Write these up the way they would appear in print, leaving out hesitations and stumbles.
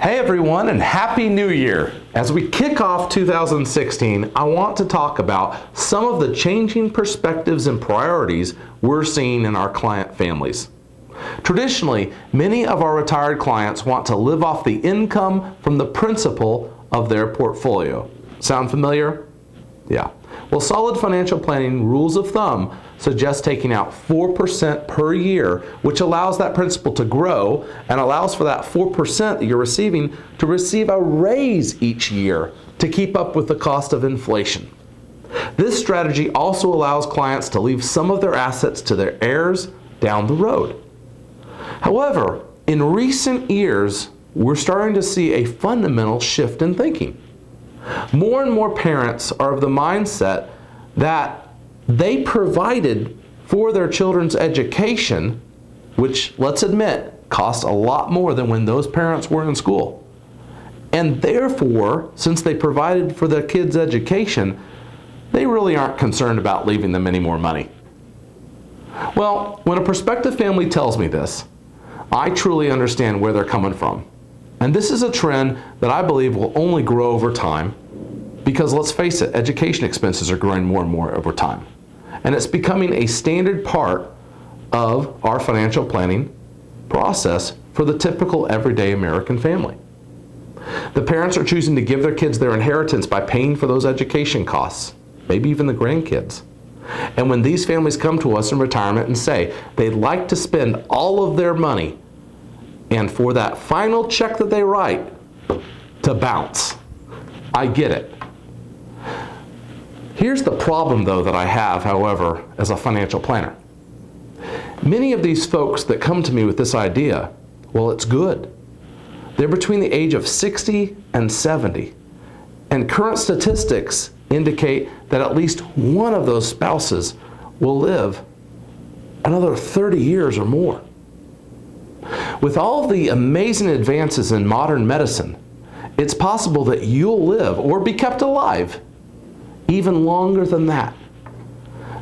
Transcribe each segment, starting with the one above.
Hey everyone, and Happy New Year! As we kick off 2016, I want to talk about some of the changing perspectives and priorities we're seeing in our client families. Traditionally, many of our retired clients want to live off the income from the principal of their portfolio. Sound familiar? Yeah. Well, solid financial planning rules of thumb suggest taking out 4% per year, which allows that principal to grow and allows for that 4% that you're receiving to receive a raise each year to keep up with the cost of inflation. This strategy also allows clients to leave some of their assets to their heirs down the road. However, in recent years, we're starting to see a fundamental shift in thinking. More and more parents are of the mindset that they provided for their children's education, which, let's admit, costs a lot more than when those parents were in school. And therefore, since they provided for their kids' education, they really aren't concerned about leaving them any more money. Well, when a prospective family tells me this, I truly understand where they're coming from. And this is a trend that I believe will only grow over time because, let's face it, education expenses are growing more and more over time. And it's becoming a standard part of our financial planning process for the typical everyday American family. The parents are choosing to give their kids their inheritance by paying for those education costs, maybe even the grandkids. And when these families come to us in retirement and say they'd like to spend all of their money and for that final check that they write to bounce, I get it. Here's the problem, though, that I have, however, as a financial planner. Many of these folks that come to me with this idea, well, it's good. They're between the age of 60 and 70. And current statistics indicate that at least one of those spouses will live another 30 years or more. With all the amazing advances in modern medicine, it's possible that you'll live or be kept alive even longer than that.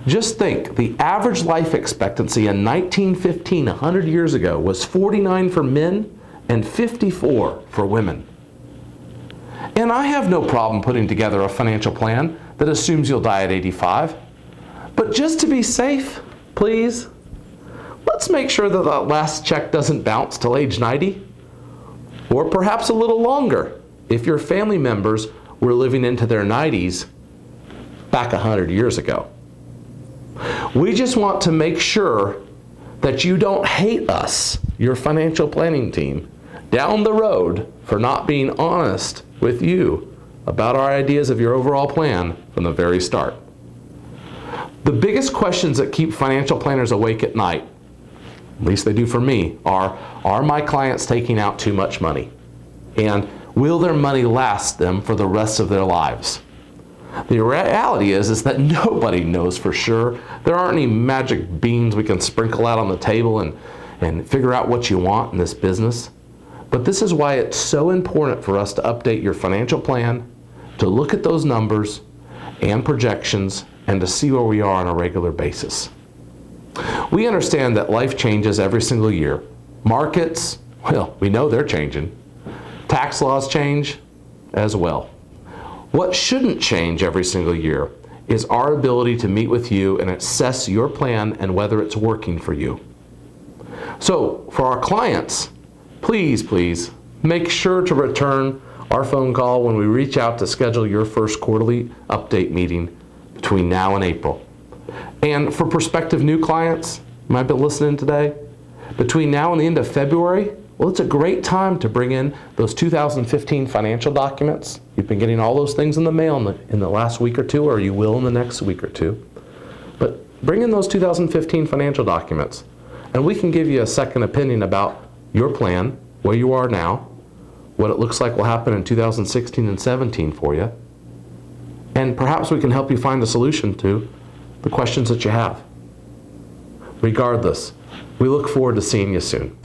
Just think, the average life expectancy in 1915, 100 years ago, was 49 for men and 54 for women. And I have no problem putting together a financial plan that assumes you'll die at 85. But just to be safe, please, let's make sure that that last check doesn't bounce till age 90, or perhaps a little longer if your family members were living into their 90s back 100 years ago. We just want to make sure that you don't hate us, your financial planning team, down the road for not being honest with you about our ideas of your overall plan from the very start. The biggest questions that keep financial planners awake at night, at least they do for me, are my clients taking out too much money? And will their money last them for the rest of their lives? The reality is that nobody knows for sure. There aren't any magic beans we can sprinkle out on the table and figure out what you want in this business. But this is why it's so important for us to update your financial plan, to look at those numbers and projections, and to see where we are on a regular basis. We understand that life changes every single year. Markets, well, we know they're changing. Tax laws change as well. What shouldn't change every single year is our ability to meet with you and assess your plan and whether it's working for you. So for our clients, please make sure to return our phone call when we reach out to schedule your first quarterly update meeting between now and April. And for prospective new clients who might be listening today, between now and the end of February, well, it's a great time to bring in those 2015 financial documents. You've been getting all those things in the mail in the last week or two, or you will in the next week or two. But bring in those 2015 financial documents, and we can give you a second opinion about your plan, where you are now, what it looks like will happen in 2016 and 17 for you, and perhaps we can help you find a solution to the questions that you have. Regardless, we look forward to seeing you soon.